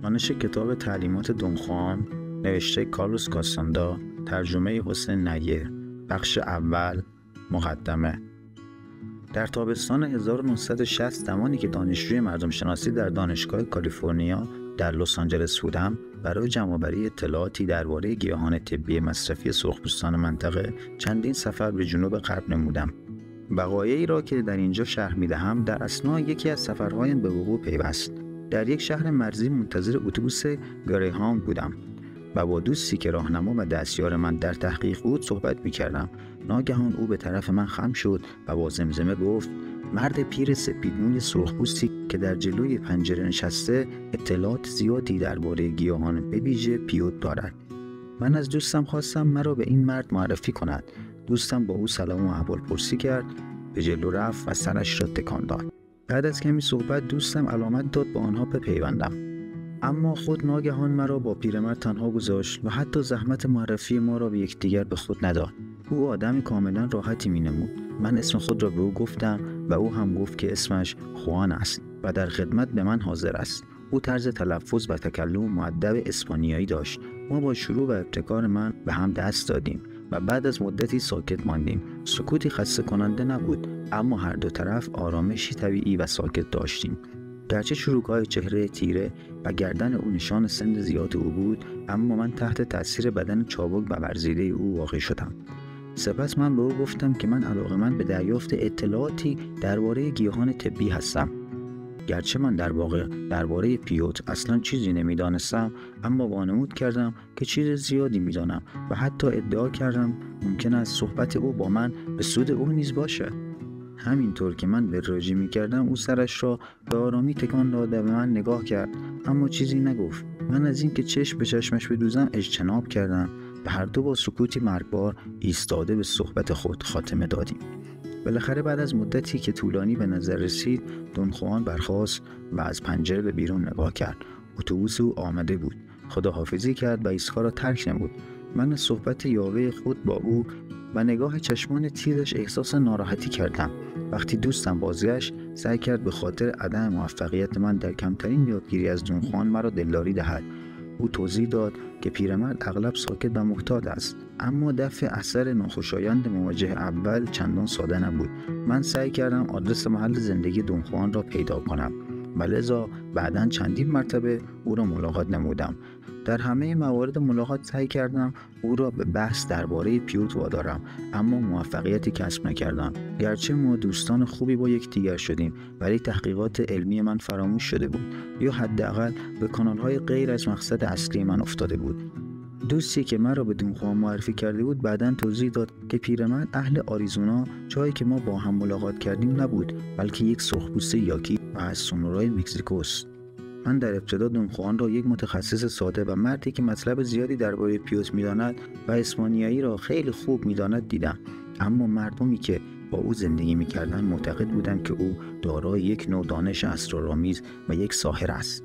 خوانش کتاب تعلیمات دون خوان نوشته کارلوس کاستاندا، ترجمه حسین نیر، بخش اول، مقدمه. در تابستان 1960 زمانی که دانشجوی مردم شناسی در دانشگاه کالیفرنیا در لس آنجلس بودم، برای جمع‌آوری اطلاعاتی درباره گیاهان طبی مصرفی سرخپوستان منطقه چندین سفر به جنوب غرب نمودم. وقایعی را که در اینجا شرح می‌دهم در اثنای یکی از سفرهایم به وقوع پیوست. در یک شهر مرزی منتظر اتوبوس گریهاوند بودم و با دوستی که راهنما و دستیار من در تحقیق بود صحبت می‌کردم. ناگهان او به طرف من خم شد و با زمزمه گفت: مرد پیر سپیدموی سرخپوستی که در جلوی پنجره نشسته اطلاعات زیادی درباره گیاهان به ویژه پیوت دارد. من از دوستم خواستم مرا به این مرد معرفی کند. دوستم با او سلام و احوالپرسی کرد، به جلو رفت و سرش را تکان داد. بعد از کمی صحبت دوستم علامت داد با آنها بپیوندم، اما خود ناگهان مرا با پیرمرد تنها گذاشت و حتی زحمت معرفی ما را به یکدیگر به خود نداد. او آدمی کاملا راحتی می‌نمود. من اسم خود را به او گفتم و او هم گفت که اسمش خوان است و در خدمت به من حاضر است. او طرز تلفظ و تکلم مؤدب اسپانیایی داشت. ما با شروع و ابتکار من به هم دست دادیم و بعد از مدتی ساکت ماندیم. سکوتی خسته کننده نبود، اما هر دو طرف آرامشی طبیعی و ساکت داشتیم. گرچه چروک‌های چهره تیره و گردن او نشان سن زیاد او بود، اما من تحت تأثیر بدن چابک و ورزیده او واقع شدم. سپس من به او گفتم که من علاقه‌مند به دریافت اطلاعاتی درباره گیاهان طبی هستم. گرچه من در واقع درباره پیوت اصلا چیزی نمیدانستم، اما وانمود کردم که چیز زیادی میدانم و حتی ادعا کردم ممکن است صحبت او با من به سود او نیز باشد. همینطور که من وراجی میکردم او سرش را به آرامی تکان داد و به من نگاه کرد، اما چیزی نگفت. من از اینکه چشم به چشمش بدوزم اجتناب کردم و هر دو با سکوتی مرگبار ایستاده به صحبت خود خاتمه دادیم. بالاخره بعد از مدتی که طولانی به نظر رسید، دون خوان برخاست و از پنجره به بیرون نگاه کرد. اتوبوس او آمده بود. خداحافظی کرد و ایستگاه را ترک نمود. من از صحبت یاوه خود با او و نگاه چشمان تیزش احساس ناراحتی کردم. وقتی دوستم بازگشت، سعی کرد به خاطر عدم موفقیت من در کمترین یادگیری از دون خوان مرا دلداری دهد. او توضیح داد که پیرمرد اغلب ساکت و محتاط است، اما دفع اثر ناخوشایند مواجهه اول چندان ساده نبود. من سعی کردم آدرس محل زندگی دون خوان را پیدا کنم و لذا بعداً چندین مرتبه او را ملاقات نمودم. در همه موارد ملاقات سعی کردم او را به بحث درباره پیوت وادارم، اما موفقیتی کسب نکردم. گرچه ما دوستان خوبی با یکدیگر شدیم، ولی تحقیقات علمی من فراموش شده بود یا حداقل به کانال‌های غیر از مقصد اصلی من افتاده بود. دوستی که مرا به دون خوان معرفی کرده بود بعداً توضیح داد که پیرمرد اهل آریزونا، جایی که ما با هم ملاقات کردیم، نبود، بلکه یک سرخپوست یاکی و از سونورای مکزیکوست. من در ابتدا دون خوان را یک متخصص ساده و مردی که مطلب زیادی درباره پیوت می‌داند و اسپانیایی را خیلی خوب می‌داند دیدم، اما مردمی که با او زندگی می‌کردند معتقد بودند که او دارای یک نوع دانش اسرارآمیز و یک ساحر است.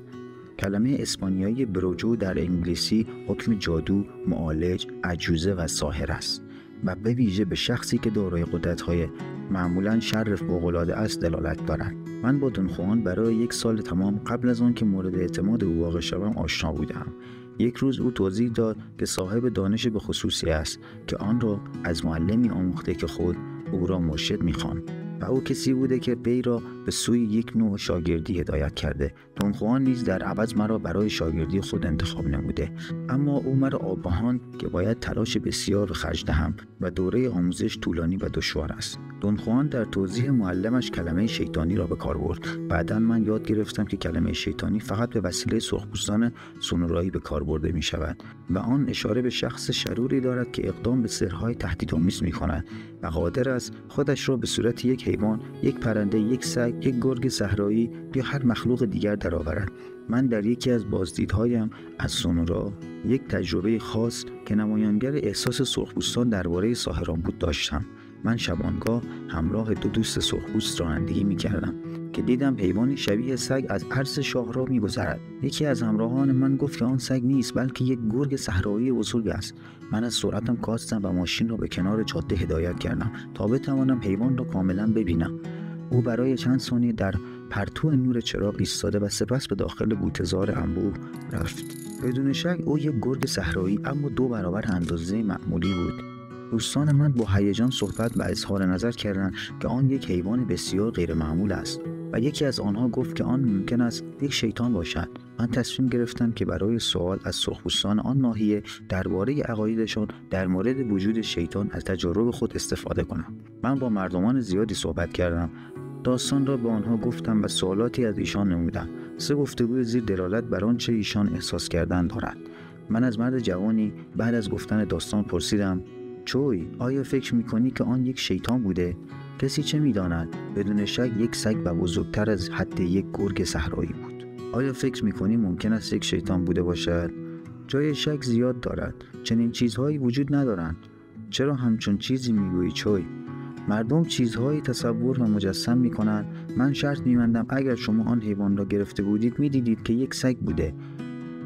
کلمه اسپانیایی بروجو در انگلیسی حکم جادو، معالج، عجوزه و ساحر است و به ویژه به شخصی که دارای قدرت‌های معمولاً شر فوق‌العاده است دلالت دارد. من با دون خوان برای 1 سال تمام قبل از آن که مورد اعتماد او واقع شوم آشنا بودم. یک روز او توضیح داد که صاحب دانش به خصوصی است که آن را از معلمی آموخته که خود او را مرشد می‌خواند و او کسی بوده که وی را به سوی یک نوع شاگردی هدایت کرده. دون خوان نیز در عوض مرا برای شاگردی خود انتخاب نموده، اما او مرا آگاهاند که باید تلاش بسیار به خرج دهم و دوره آموزش طولانی و دشوار است. دون خوان در توضیح معلمش کلمه شیطانی را به کار برد. بعداً من یاد گرفتم که کلمه شیطانی فقط به وسیله سرخپوستان سونورایی به کار برده می شود و آن اشاره به شخص شروری دارد که اقدام به سحرهای تهدیدآمیز می کند و قادر است خودش را به صورت یک حیوان، یک پرنده، یک سگ، یک گرگ صحرایی یا هر مخلوق دیگر درآورد. من در یکی از بازدیدهایم از سونورا یک تجربه خاص که نمایانگر احساس سرخپوستان درباره ساحران بود داشتم. من شبانگاه همراه 2 دوست سرخپوست رانندگی می‌کردم که دیدم حیوانی شبیه سگ از عرض شاهراه می‌گذرد. یکی از همراهان من گفت که آن سگ نیست، بلکه یک گرگ صحرایی بزرگ است. من از سرعتم کاستم و ماشین را به کنار جاده هدایت کردم تا بتوانم حیوان را کاملا ببینم. او برای چند ثانیه در پرتو نور چراغ ایستاده و سپس به داخل بوته‌زار انبوه رفت. بدون شک او یک گرگ صحرایی اما 2 برابر اندازه معمولی بود. دوستان من با هیجان صحبت و اظهار نظر کردند که آن یک حیوان بسیار غیرمعمول است و یکی از آنها گفت که آن ممکن است یک شیطان باشد. من تصمیم گرفتم که برای سوال از سرخپوستان آن ناحیه درباره عقایدشان در مورد وجود شیطان از تجارب خود استفاده کنم. من با مردمان زیادی صحبت کردم، داستان را به آنها گفتم و سوالاتی از ایشان نمودم. 3 گفتگوی زیر دلالت بر آنچه ایشان احساس کردند دارد. من از مرد جوانی بعد از گفتن داستان پرسیدم: چوی، آیا فکر می‌کنی که آن یک شیطان بوده؟ کسی چه می‌داند؟ بدون شک یک سگ و بزرگتر از حد یک گرگ صحرایی بود. آیا فکر می‌کنی ممکن است یک شیطان بوده باشد؟ جای شک زیاد دارد. چنین چیزهایی وجود ندارند. چرا همچون چیزی می‌گویی چوی؟ مردم چیزهایی تصور و مجسم می‌کنند. من شرط می‌بندم اگر شما آن حیوان را گرفته بودید می‌دیدید که یک سگ بوده.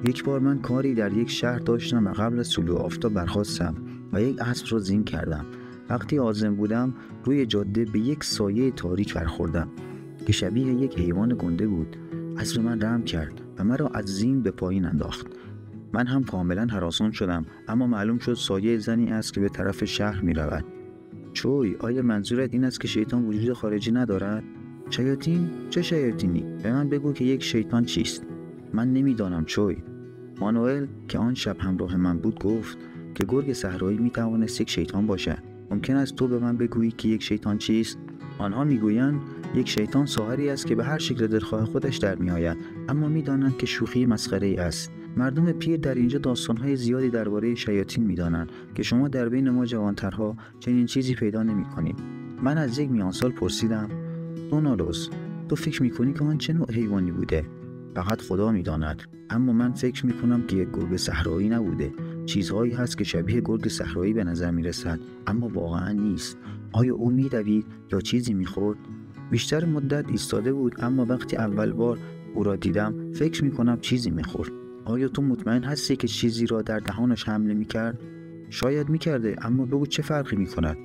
یک بار من کاری در یک شهر داشتم و قبل از طلوع آفتاب برخاستم و یک اسب را زین کردم. وقتی عازم بودم روی جاده به یک سایه تاریک برخوردم که شبیه یک حیوان گنده بود. اسب من رم کرد و مرا از زین به پایین انداخت. من هم کاملا هراسان شدم، اما معلوم شد سایه زنی است که به طرف شهر می رود. چوی، آیا منظورت این است که شیطان وجود خارجی ندارد؟ شیاطین؟ چه شیاطینی؟ به من بگو که یک شیطان چیست؟ من نمیدانم چوی. مانوئل که آن شب همراه من بود گفت که گرگ صحرایی می توانست یک شیطان باشد. ممکن است تو به من بگویی که یک شیطان چیست؟ آنها میگویند یک شیطان ساحری است که به هر شکل دلخواه خودش در میآید، اما میدانند که شوخی مسخره‌ای است. مردم پیر در اینجا داستان‌های زیادی درباره شیاطین میدانند که شما در بین ما جوانترها چنین چیزی پیدا نمی‌کنید. من از یک میانسال پرسیدم: دونالوس، تو فکر می‌کنی که آن چه نوع حیوانی بوده؟ فقط خدا می‌داند، اما من فکر می‌کنم که یک گرگ صحرایی نبوده. چیزهایی هست که شبیه گرگ صحرایی به نظر می‌رسد، اما واقعا نیست. آیا او می‌دوید یا چیزی می‌خورد؟ بیشتر مدت ایستاده بود، اما وقتی اول بار او را دیدم فکر می‌کنم چیزی می‌خورد. آیا تو مطمئن هستی که چیزی را در دهانش حمله می‌کرد؟ شاید می‌کرده، اما بگو چه فرقی می‌کند؟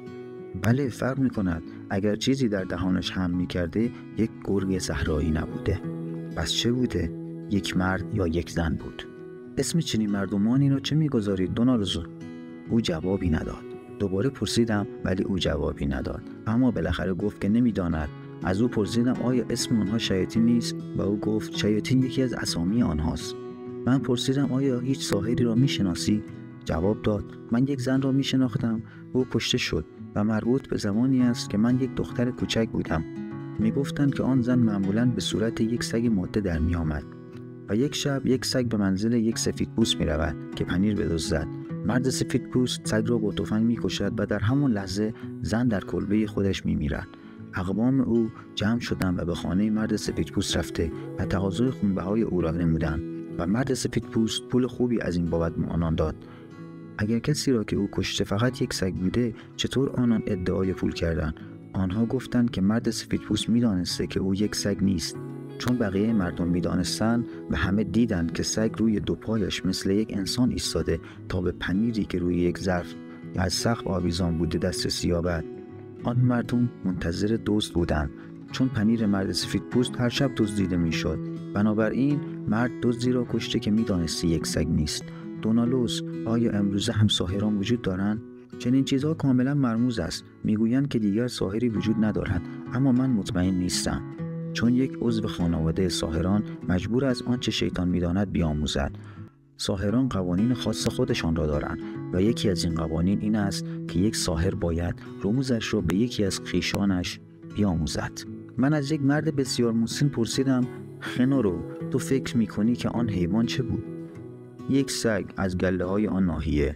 بله، فرق می‌کند. اگر چیزی در دهانش حمله می‌کرده، یک گرگ صحرایی نبوده. پس چه بوده؟ یک مرد یا یک زن بود. اسم چنین مردمانی را چه می‌گذارید دونالوس؟ او جوابی نداد. دوباره پرسیدم ولی او جوابی نداد، اما بالاخره گفت که نمی‌داند. از او پرسیدم آیا اسم آنها شیاطین نیست و او گفت شیاطین یکی از اسامی آنهاست. من پرسیدم آیا هیچ ساحری را می‌شناسی؟ جواب داد من یک زن را می‌شناختم. او کشته شد و مربوط به زمانی است که من یک دختر کوچک بودم. می‌گفتند که آن زن معمولاً به صورت یک سگ ماده در می‌آمد و یک شب یک سگ به منزل یک سفیدپوست می‌رود که پنیر بدزدد. مرد سفیدپوست سگ را با تفنگ می‌کشد و در همان لحظه زن در کلبه خودش می‌میرد. اقوام او جمع شدند و به خانه مرد سفیدپوست رفته و تقاضای خونبهای او را نمودند و مرد سفیدپوست پول خوبی از این بابت به آنان داد. اگر کسی را که او کشته فقط یک سگ بوده، چطور آنان ادعای پول کردند؟ آنها گفتند که مرد سفیدپوست می‌دانسته که او یک سگ نیست. چون بقیه مردم می‌دانستند و همه دیدند که سگ روی 2 پایش مثل یک انسان ایستاده تا به پنیری که روی یک ظرف یا از سقف آویزان بوده دسترسی یابد. آن مردم منتظر دزد بودند، چون پنیر مرد سفیدپوست هر شب دزدیده میشد. بنابراین مرد دزدی را کشته که می‌دانسته یک سگ نیست. دونالوس، آیا امروزه هم ساحران وجود دارند؟ چنین چیزها کاملا مرموز است. میگویند که دیگر ساحری وجود ندارد، اما من مطمئن نیستم. چون یک عضو خانواده ساحران مجبور از آنچه شیطان می‌داند بیاموزد. ساحران قوانین خاص خودشان را دارند و یکی از این قوانین این است که یک ساحر باید رموزش را به یکی از خویشانش بیاموزد. من از یک مرد بسیار مسن پرسیدم خنورو، تو فکر می‌کنی که آن حیوان چه بود؟ یک سگ از گله‌های آن ناحیه.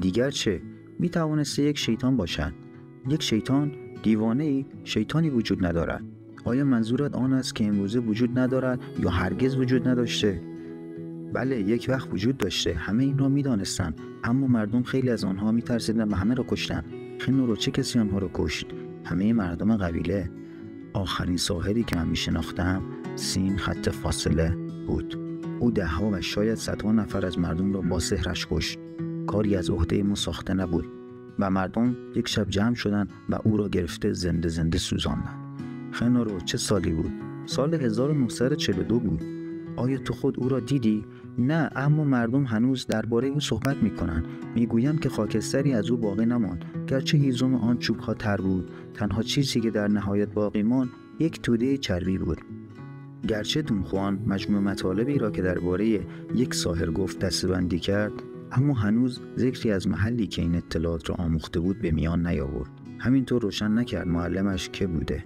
دیگر چه؟ می‌توانست یک شیطان باشد. یک شیطان؟ دیوانه‌ای؟ شیطانی وجود ندارد. آیا منظورت آن است که امروزه وجود ندارد یا هرگز وجود نداشته؟ بله، یک وقت وجود داشته. همه این را می‌دانستند، اما مردم خیلی از آنها می‌ترسیدند و همه را کشتند. خنورو، چه کسی آنها را کشت؟ همه مردم قبیله. آخرین ساحری که من می‌شناختم سین خط فاصله بود. او 10 و شاید 100 نفر از مردم را با سحرش کشت. کاری از عهده ما ساخته نبود و مردم یک شب جمع شدند و او را گرفته زنده زنده سوزاندند. خنارو چه سالی بود؟ سال 1942 بود. آیا تو خود او را دیدی؟ نه، اما مردم هنوز درباره او صحبت می‌کنند. می‌گویند که خاکستری از او باقی نماند. گرچه هیزم آن چوب‌ها تر بود، تنها چیزی که در نهایت باقی ماند یک توده چربی بود. گرچه دون خوان مجموع مطالبی را که درباره یک ساحر گفت دسته‌بندی کرد، اما هنوز ذکری از محلی که این اطلاعات را آموخته بود به میان نیاورد. همینطور روشن نکرد معلمش که بوده.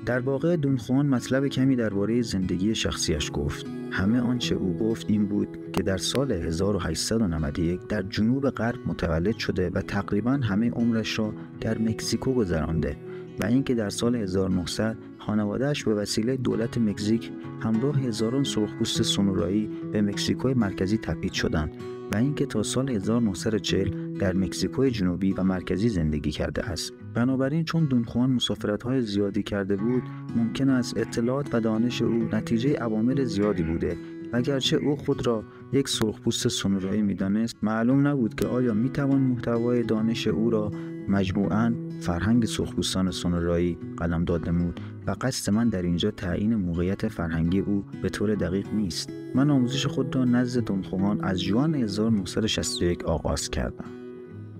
در واقع دون خوان مطلب کمی درباره زندگی شخصیش گفت. همه آنچه او گفت این بود که در سال 1891 در جنوب غرب متولد شده و تقریباً همه عمرش را در مکزیکو گذرانده و اینکه در سال 1900 خانواده‌اش به وسیله دولت مکزیک همراه هزاران سرخپوست سونورایی به مکزیکوی مرکزی تبعید شدند و اینکه تا سال 1940 در مکزیکوی جنوبی و مرکزی زندگی کرده است. بنابراین چون دون خوان مسافرت‌های زیادی کرده بود، ممکن است اطلاعات و دانش او نتیجه عوامل زیادی بوده و گرچه او خود را یک سرخپوست سونورایی می‌دانست، معلوم نبود که آیا می‌توان محتوای دانش او را مجموعاً فرهنگ سرخپوستان سونورایی قلمداد نمود و قصد من در اینجا تعیین موقعیت فرهنگی او به طور دقیق نیست. من آموزش خود را نزد دون خوان از ژوئن 1961 آغاز کردم.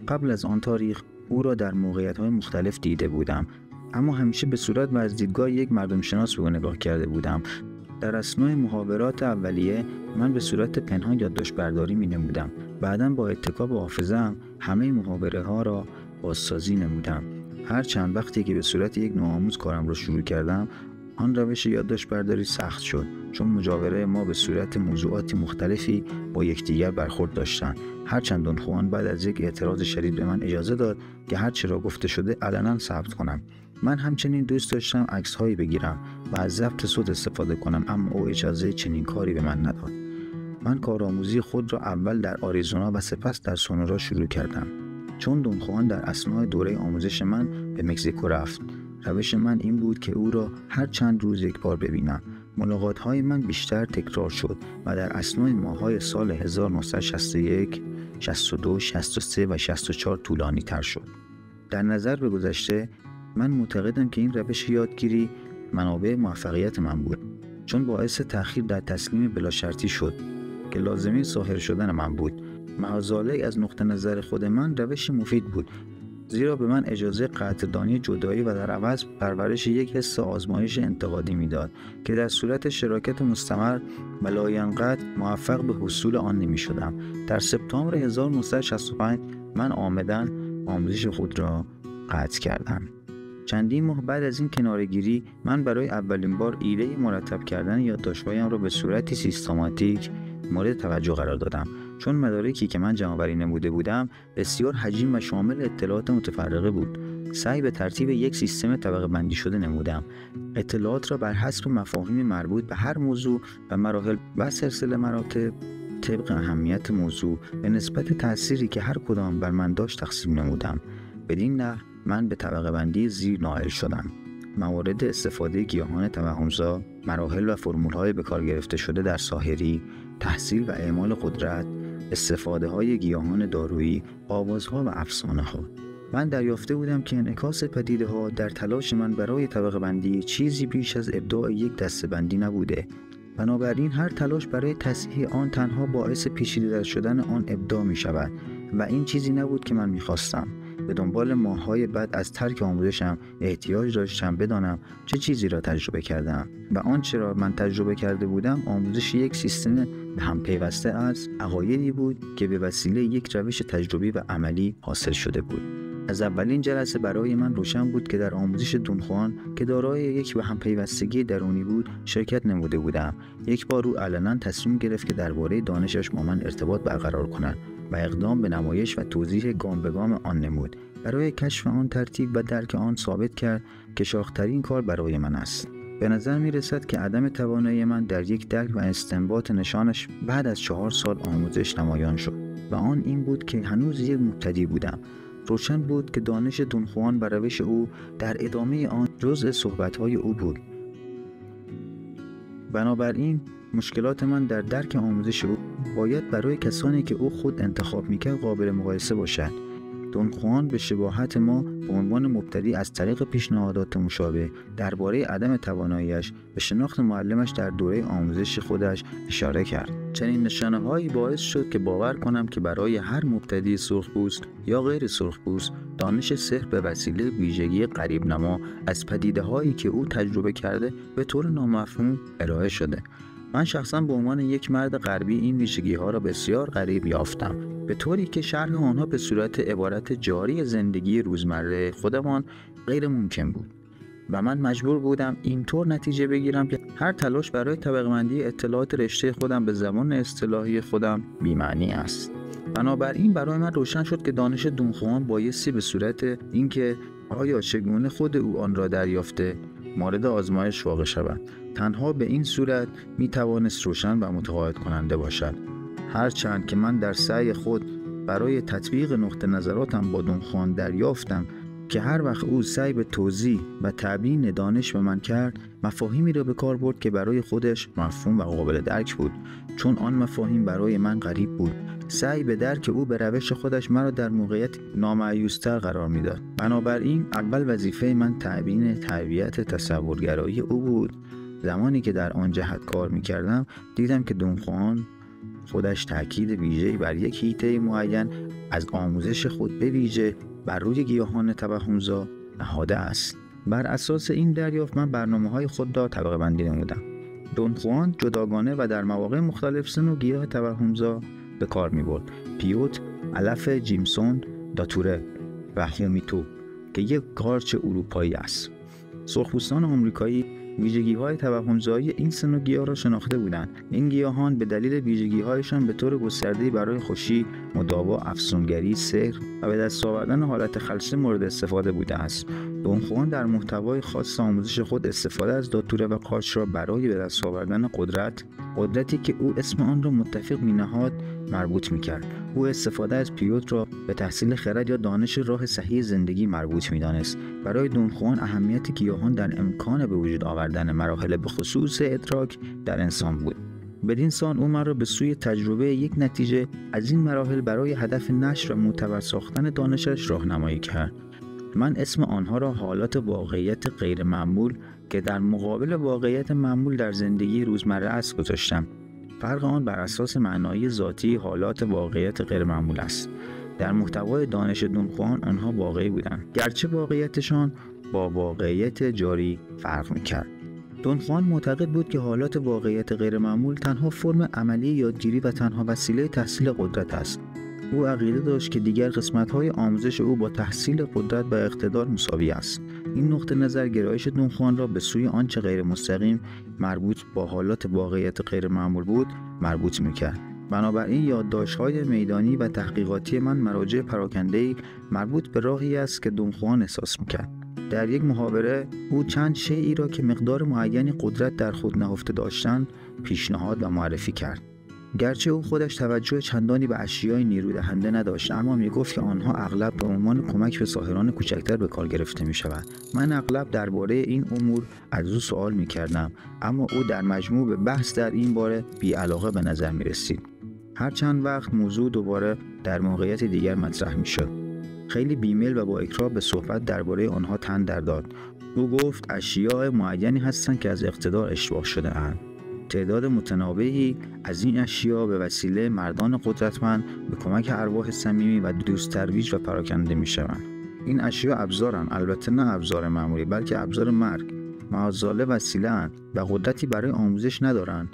قبل از آن تاریخ او را در موقعیت‌های مختلف دیده بودم، اما همیشه به صورت و از دیدگاه یک مردم شناس به او نگاه کرده بودم. در اثنای محاورات اولیه من به صورت پنهان یادداشت برداری می‌نمودم. بعداً با اتکا به حافظه‌ام همه محاوره‌ها را بازسازی نمودم. هرچند وقتی که به صورت یک نوآموز کارم را شروع کردم، آن روش یادداشت برداری سخت شد، چون مجاوره ما به صورت موضوعات مختلفی با یکدیگر برخورد داشتند. هرچند دون خوان بعد از یک اعتراض شدید به من اجازه داد که هر چه را گفته شده علنا ثبت کنم. من همچنین دوست داشتم عکس‌هایی بگیرم و از ضبط صوت استفاده کنم، اما او اجازه چنین کاری به من نداد. من کارآموزی خود را اول در آریزونا و سپس در سونورا شروع کردم. چون دون خوان در اثنای دوره آموزش من به مکزیکو رفت، روش من این بود که او را هر چند روز یک بار ببینم. ملاقات‌های من بیشتر تکرار شد و در اثنای ماه‌های سال 1961، 62، 63 و 64 طولانی تر شد. در نظر به گذشته، من معتقدم که این روش یادگیری منابع موفقیت من بود، چون باعث تأخیر در تسلیم بلاشرطی شد که لازمه ساحر شدن من بود. معاذالله از نقطه نظر خود من روش مفید بود، زیرا به من اجازه قدردانی جدایی و در عوض پرورش یک حس آزمایش انتقادی میداد که در صورت شراکت مستمر و لاینقطع موفق به حصول آن نمی شدم. در سپتامبر 1965 من عامداً آموزش خود را قطع کردم. چندین ماه بعد از این کناره‌گیری من برای اولین بار ایده مرتب کردن یادداشت‌هایم را به صورتی سیستماتیک مورد توجه قرار دادم، چون مدارکی که من جمع‌آوری نموده بودم بسیار حجیم و شامل اطلاعات متفرقه بود. سعی به ترتیب یک سیستم طبقه بندی شده نمودم، اطلاعات را بر حسب مفاهیم مربوط به هر موضوع و مراحل و سلسله مراتب طبق اهمیت موضوع به نسبت تأثیری که هر کدام بر من داشت تقسیم نمودم. بدین نحو من به طبقه بندی زیر نائل شدم: موارد استفاده گیاهان توهمزا، مراحل و فرمول‌های به کار گرفته شده در ساحری، تحصیل و اعمال قدرت، استفاده‌های گیاهان دارویی، آوازها و افسانه‌ها. من دریافته بودم که انعکاس پدیده‌ها در تلاش من برای طبقه بندی چیزی بیش از ابداع یک دسته‌بندی نبوده. بنابراین هر تلاش برای تصحیح آن تنها باعث پیچیده‌تر شدن آن ابداع می‌شود و این چیزی نبود که من می‌خواستم. به دنبال ماه‌های بعد از ترک آموزشم احتیاج داشتم بدانم چه چیزی را تجربه کردم و آنچه را من تجربه کرده بودم آموزش یک سیستم به هم پیوسته از عقایدی بود که به وسیله یک روش تجربی و عملی حاصل شده بود. از اولین جلسه برای من روشن بود که در آموزش دون خوان که دارای یک به هم پیوستگی درونی بود شرکت نموده بودم. یک بار او علنا تصمیم گرفت که درباره دانشش با من ارتباط برقرار کند و اقدام به نمایش و توضیح گام به گام آن نمود. برای کشف آن ترتیب و درک آن ثابت کرد که شاخ‌ترین کار برای من است. به نظر می رسد که عدم توانایی من در یک درک و استنباط نشانش بعد از 4 سال آموزش نمایان شد و آن این بود که هنوز یک مبتدی بودم. روشن بود که دانش دون خوان و روش او در ادامه آن جزء صحبت‌های او بود. بنابراین مشکلات من در درک آموزش او باید برای کسانی که او خود انتخاب می‌کرد قابل مقایسه باشد. دون خوان به شباهت ما به عنوان مبتدی از طریق پیشنهادات مشابه درباره عدم تواناییش به شناخت معلمش در دوره آموزش خودش اشاره کرد. چنین نشانه‌هایی باعث شد که باور کنم که برای هر مبتدی سرخپوست یا غیر سرخپوست دانش سحر به وسیله ویژگی غریب نما از پدیده‌هایی که او تجربه کرده به طور نامفهوم ارائه شده. من شخصا به عنوان یک مرد غربی این ویژگی‌ها را بسیار غریب یافتم، به طوری که شرح آنها به صورت عبارت جاری زندگی روزمره خودمان غیر ممکن بود و من مجبور بودم اینطور نتیجه بگیرم که هر تلاش برای طبقه‌بندی اطلاعات رشته خودم به زبان اصطلاحی خودم بی‌معنی است. بنابراین برای من روشن شد که دانش دون خوان بایستی به صورت اینکه آیا چگونه خود او آن را دریافته مورد آزمایش واقع شود. تنها به این صورت می توانست روشن و متقاعد کننده باشد. هرچند که من در سعی خود برای تطبیق نقطه نظراتم با دون خوان دریافتم که هر وقت او سعی به توضیح و تبیین دانش به من کرد، مفاهیمی را به کار برد که برای خودش مفهوم و قابل درک بود، چون آن مفاهیم برای من غریب بود. سعی به درک او به روش خودش مرا در موقعیت نامایوستر قرار میداد. بنابراین اول وظیفه من تبیین تربیت تصورگرایی او بود. زمانی که در آن جهت کار میکردم دیدم که دون خوان خودش تاکید ویژه‌ای بر یک حیطه معین از آموزش خود به ویژه بر روی گیاهان توهمزا نهاده است. بر اساس این دریافت من برنامه‌های خود را طبقه بندی نمودم. دون خوان جداگانه و در مواقع مختلف سه نوع گیاه توهمزا به کار می‌برد: پیوت، علف جیمسون، داتوره و هومیتو که یک قارچ اروپایی است. سرخپوستان آمریکایی ویژگی‌های توهمزایی این سه نوع گیاه را شناخته بودند. این گیاهان به دلیل ویژگی‌هایشان به طور گسترده‌ای برای خوشی، مداوا، افسونگری، سحر و به دست آوردن حالت خلسه مورد استفاده بوده است. دون خوان در محتوای خاص آموزش خود استفاده از داتوره و قارچ را برای به دست آوردن قدرتی که او اسم آن را متفق می‌نهاد مربوط می‌کرد. او استفاده از پیوت را به تحصیل خرد یا دانش راه صحیح زندگی مربوط می‌دانست. برای دون خوان اهمیت گیاهان در امکان به وجود آوردن مراحل به خصوص ادراک در انسان بود. بدین سان او مرا به سوی تجربه یک نتیجه از این مراحل برای هدف نشر و معتبر ساختن دانشش راهنمایی کرد. من اسم آنها را حالات واقعیت غیر معمول که در مقابل واقعیت معمول در زندگی روزمره است گذاشتم. فرق آن بر اساس معنایی ذاتی حالات واقعیت غیر معمول است. در محتوای دانش دون خوان آنها واقعی بودند، گرچه واقعیتشان با واقعیت جاری فرق می‌کرد. دون خوان معتقد بود که حالات واقعیت غیر معمول تنها فرم عملی یادگیری و تنها وسیله تحصیل قدرت است. او عقیده داشت که دیگر قسمت‌های آموزش او با تحصیل قدرت و اقتدار مساوی است. این نقطه نظر گرایش دون خوان را به سوی آنچه غیر مستقیم مربوط با حالات واقعیت غیر معمول بود مربوط می‌کرد. بنابراین یادداشت‌های میدانی و تحقیقاتی من مراجع پراکنده‌ای مربوط به راهی است که دون خوان احساس می‌کرد. در یک محاوره او چند شیئی را که مقدار معینی قدرت در خود نهفته داشتند پیشنهاد و معرفی کرد. گرچه او خودش توجه چندانی به اشیای نیرودهنده نداشت، اما میگفت که آنها اغلب به عنوان کمک به ساحران کوچکتر به کار گرفته می شود. من اغلب درباره این امور از او سوال می کردم، اما او در مجموع به بحث در این باره بی علاقه به نظر می رسید. هر چند وقت موضوع دوباره در موقعیت دیگر مطرح می شد. خیلی بیمیل و با اکراه به صحبت درباره آنها تن در داد. او گفت اشیاء معینی هستند که از اقتدار اشباع شده اند. تعداد متناوبی از این اشیاء به وسیله مردان قدرتمند به کمک ارواح صمیمی و دوست ترویج و پراکنده می شوند. این اشیاء ابزارند، البته نه ابزار معمولی بلکه ابزار مرگ. معاذالله وسیله اند و قدرتی برای آموزش ندارند.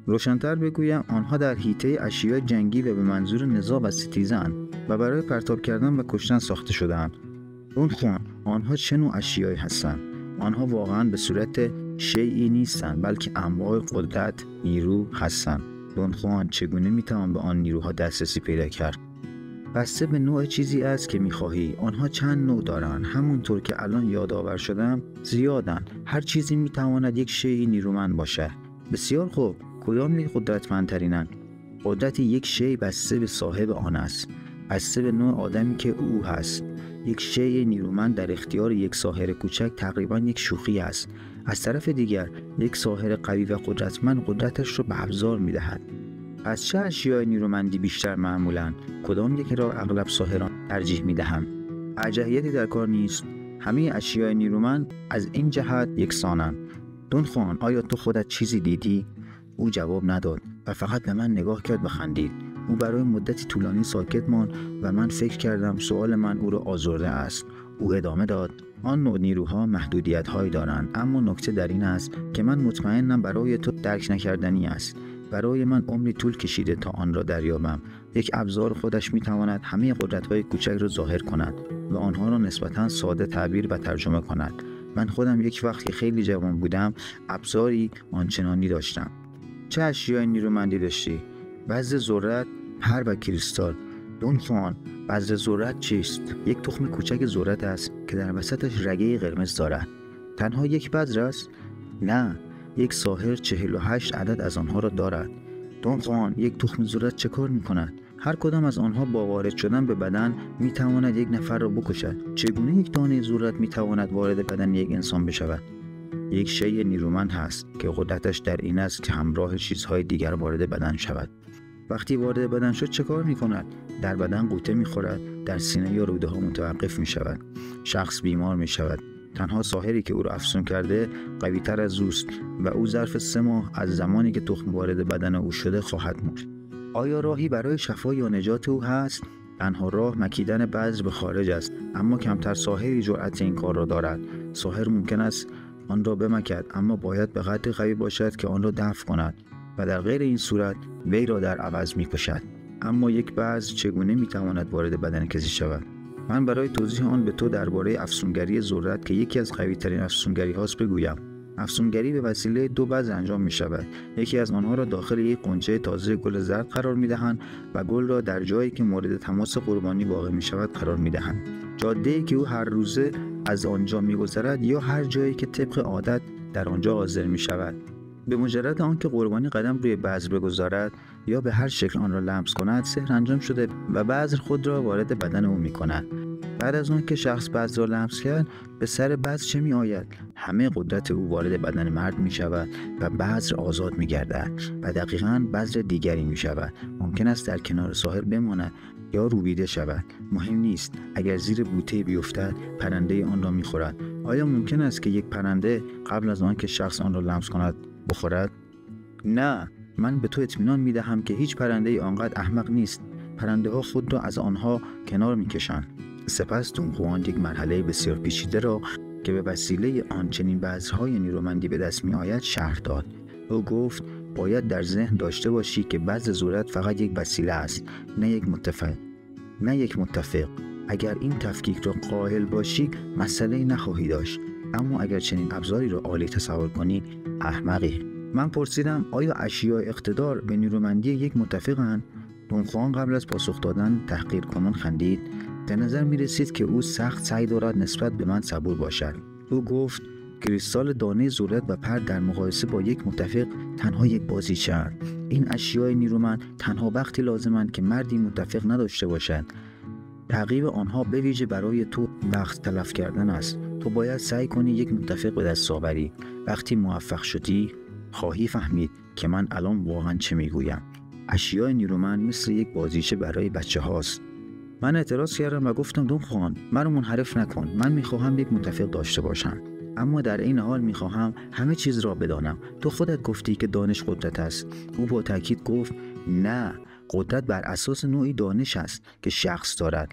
روشن‌تر بگویم آنها در حیطه اشیاء جنگی و به منظور نزاع و ستیزه اند و برای پرتاب کردن و کشتن ساخته شده‌اند. دون خوان آنها چه نوع اشیایی هستند؟ آنها واقعاً به صورت شیئی نیستند بلکه انواع قدرت، نیرو هستند. دون خوان چگونه میتوان به آن نیروها دسترسی پیدا کرد؟ بسته به نوع چیزی است که میخواهی. آنها چند نوع دارند، همونطور که الان یادآور شدم زیادند. هر چیزی میتواند یک شیئی نیرومند باشد. بسیار خوب، کدام یک قدرتمندترینند؟ قدرت یک شیء بسته به صاحب آن است، بسته به نوع آدمی که او هست. یک شیء نیرومند در اختیار یک ساحر کوچک تقریبا یک شوخی است. از طرف دیگر یک ساحر قوی و قدرتمند قدرتش را به ابزار می‌دهد. پس چه اشیای نیرومندی بیشتر معمولاً؟ کدام یکی را اغلب ساحران ترجیح می‌دهند؟ ارجحیتی در کار نیست. همه اشیای نیرومند از این جهت یکسانند. دونخوان، آیا تو خودت چیزی دیدی؟ او جواب نداد و فقط به من نگاه کرد و خندید. او برای مدتی طولانی ساکت ماند و من فکر کردم سؤال من او را آزرده است. او ادامه داد: آن نوع نیروها محدودیت‌هایی دارند، اما نکته در این است که من مطمئنم برای تو درک نکردنی است. برای من عمری طول کشیده تا آن را دریابم. یک ابزار خودش می‌تواند همه قدرت‌های کوچک را ظاهر کند و آنها را نسبتاً ساده تعبیر و ترجمه کند. من خودم یک وقت که خیلی جوان بودم ابزاری آنچنانی داشتم. چه اشیای نیرومندی داشتی؟ بذر ذرت، پر و کریستال. دونخوان، بذر ذرت چیست؟ یک تخم کوچک ذرت است که در وسطش رگه قرمز دارد. تنها یک بذر است؟ نه، یک ساحر 48 عدد از آنها را دارد. دونخوان، یک تخم ذرت چه کار می‌کند؟ هر کدام از آنها با وارد شدن به بدن می‌تواند یک نفر را بکشد. چگونه یک دانه ذرت می‌تواند وارد بدن یک انسان بشود؟ یک شیء نیرومند هست که قدرتش در این است که همراه چیزهای دیگر وارد بدن شود. وقتی وارد بدن شد چه کار می‌کند؟ در بدن غوطه می‌خورد، در سینه یا روده‌ها متوقف می‌شود. شخص بیمار می‌شود. تنها ساحری که او را افسون کرده قوی‌تر از اوست و او ظرف 3 ماه از زمانی که تخم وارد بدن او شده خواهد مرد. آیا راهی برای شفا یا نجات او هست؟ تنها راه مکیدن بذر به خارج است، اما کمتر ساحری جرأت این کار را دارد. ساحر ممکن است آن را بمکد، اما باید به قدری قوی باشد که آن را دفع کند و در غیر این صورت وی را در عوض می‌کشد. اما یک بذر چگونه می‌تواند وارد بدن کسی شود؟ من برای توضیح آن به تو درباره افسونگری ذرت که یکی از قوی‌ترین افسونگری هاست بگویم. افسونگری به وسیله 2 بذر انجام می شود. یکی از آنها را داخل یک غنچه تازه گل زرد قرار می دهند و گل را در جایی که مورد تماس قربانی واقع می شود قرار می دهند. جاده‌ای که او هر روزه از آنجا می گذرد یا هر جایی که طبق عادت در آنجا حاضر می شود. به مجرد آنکه قربانی قدم روی بذر بگذارد یا به هر شکل آن را لمس کند، سحر انجام شده و بذر خود را وارد بدن او می کند. بعد از آن که شخص بذر را لمس کرد، به سر بذر چه می آید؟ همه قدرت او وارد بدن مرد می شود و بذر آزاد می گردد و دقیقاً بذر دیگری می شود. ممکن است در کنار ساحر بماند یا روبیده شود. مهم نیست. اگر زیر بوته بیفتد، پرنده آن را می خورد. آیا ممکن است که یک پرنده قبل از آن که شخص آن را لمس کند بخورد؟ نه. من به تو اطمینان می دهم که هیچ پرنده آنقدر احمق نیست. پرنده ها خود را از آنها کنار می کشند. سپس دونخوان یک مرحله بسیار پیچیده را که به وسیله آن چنین بذرهای نیرومندی به دست می آید شرح داد. او گفت باید در ذهن داشته باشی که بذر ذرت فقط یک وسیله است، نه یک متفق. اگر این تفکیک را قائل باشی مسئله نخواهی داشت، اما اگر چنین ابزاری را عالی تصور کنی احمقی. من پرسیدم آیا اشیاء اقتدار به نیرومندی یک متفقند؟ دونخوان قبل از پاسخ دادن تحقیر کنان خندید. به نظر می رسید که او سخت سعی دارد نسبت به من صبور باشد. او گفت کریستال، دانه ذرت و پر در مقایسه با یک متفق تنها یک بازیچه اند. این اشیاء نیرومند تنها وقتی لازمند که مردی متفق نداشته باشد. تعقیب آنها به ویژه برای تو وقت تلف کردن است. تو باید سعی کنی یک متفق به دست آوری. وقتی موفق شدی خواهی فهمید که من الان واقعا چه میگویم. اشیاء نیرومند مثل یک بازیچه برای بچه هاست. من اعتراض کردم و گفتم دونخوان، منو منحرف نکن. من میخواهم یک متفق داشته باشم، اما در این حال میخواهم همه چیز را بدانم. تو خودت گفتی که دانش قدرت است. او با تاکید گفت نه، قدرت بر اساس نوعی دانش است که شخص دارد.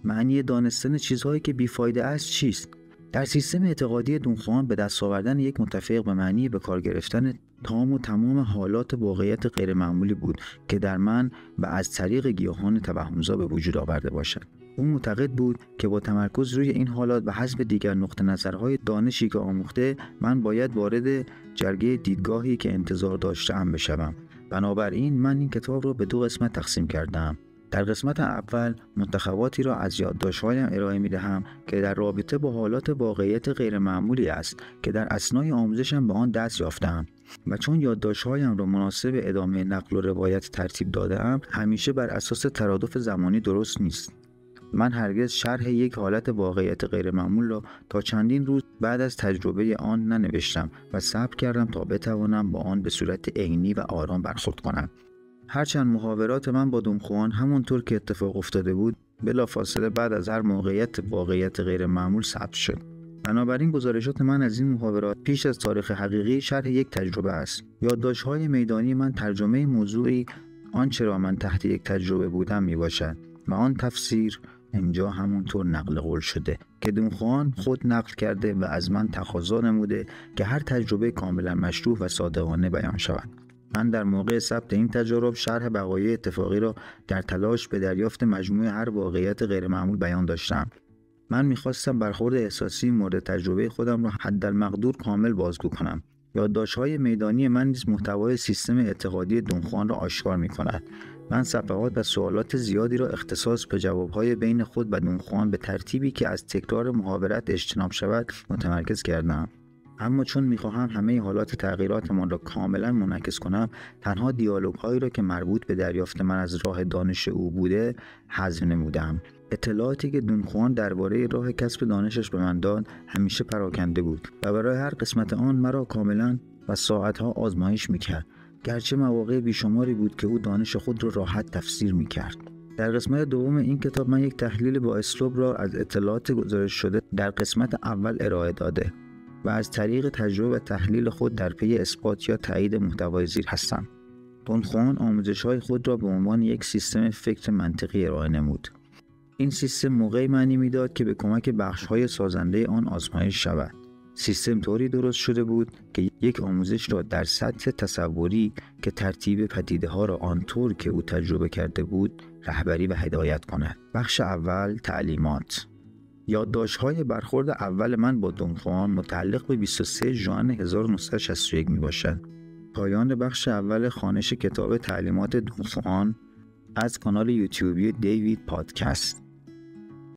معنی دانستن چیزهایی که بیفایده است چیست؟ در سیستم اعتقادی دونخوان به دست آوردن یک متفق به معنی به کار گرفتن تام و تمام حالات واقعیت غیرمعمولی بود که در من و از طریق گیاهان توهمزا به وجود آورده باشد. او معتقد بود که با تمرکز روی این حالات و حذف دیگر نقطه نظرهای دانشی که آموخته، من باید وارد جرگه دیدگاهی که انتظار داشته‌ام بشوم. بنابراین من این کتاب را به 2 قسمت تقسیم کردم. در قسمت اول منتخباتی را از یادداشت‌هایم ارائه می‌دهم که در رابطه با حالات واقعیت غیرمعمولی است که در اثنای آموزشم به آن دست یافتم و چون یادداشت‌هایم را مناسب ادامه نقل و روایت ترتیب داده‌ام، همیشه بر اساس ترادف زمانی درست نیست. من هرگز شرح یک حالت واقعیت غیرمعمول را تا چندین روز بعد از تجربه آن ننوشتم و صبر کردم تا بتوانم با آن به صورت عینی و آرام برخورد کنم. هرچند محاورات من با دونخوان همونطور که اتفاق افتاده بود بلافاصله بعد از هر واقعیت غیر معمول ثبت شد. بنابراین گزارشات من از این محاورات پیش از تاریخ حقیقی شرح یک تجربه است. یادداشت‌های میدانی من ترجمه موضوعی آنچه را من تحت یک تجربه بودم میباشد و آن تفسیر اینجا همونطور نقل قول شده که دونخوان خود نقل کرده و از من تقاضا نموده که هر تجربه کاملا مشروع و صادقانه بیان شود. من در موقع ثبت این تجارب شرح وقایع اتفاقی را در تلاش به دریافت مجموع هر واقعیت غیرمعمول بیان داشتم. من می‌خواستم برخورد احساسی مورد تجربه خودم را حدالمقدور کامل بازگو کنم. یادداشت‌های میدانی من نیز محتوای سیستم اعتقادی دونخوان را آشکار می‌کند. من صفحات و سوالات زیادی را اختصاص به جواب‌های بین خود و دونخوان به ترتیبی که از تکرار محاورت اجتناب شود متمرکز کردم. اما چون می‌خواهم همه حالات تغییراتمان را کاملا منعکس کنم، تنها دیالوگ‌هایی را که مربوط به دریافت من از راه دانش او بوده حذف نمودم. اطلاعاتی که دونخوان درباره راه کسب دانشش به من داد همیشه پراکنده بود و برای هر قسمت آن مرا کاملا و ساعتها آزمایش می‌کرد، گرچه مواقع بیشماری بود که او دانش خود را راحت تفسیر می‌کرد. در قسمت دوم این کتاب من یک تحلیل با اسلوب را از اطلاعات گزارش شده در قسمت اول ارائه داده و از طریق تجربه و تحلیل خود در پی اثبات یا تایید محتوای زیر هستم. دونخوان آموزش‌های خود را به عنوان یک سیستم فکر منطقی ارائه نمود. این سیستم موقعی معنی میداد که به کمک بخش‌های سازنده آن آزمایش شود. سیستم طوری درست شده بود که یک آموزش را در سطح تصوری که ترتیب پدیده‌ها را آنطور که او تجربه کرده بود رهبری و هدایت کند. بخش اول، تعلیمات. یادداشت‌های برخورد اول من با دونخوان متعلق به 23 ژوئن 1961 میباشد. پایان بخش اول خوانش کتاب تعلیمات دونخوان از کانال یوتیوبی دیوید پادکست.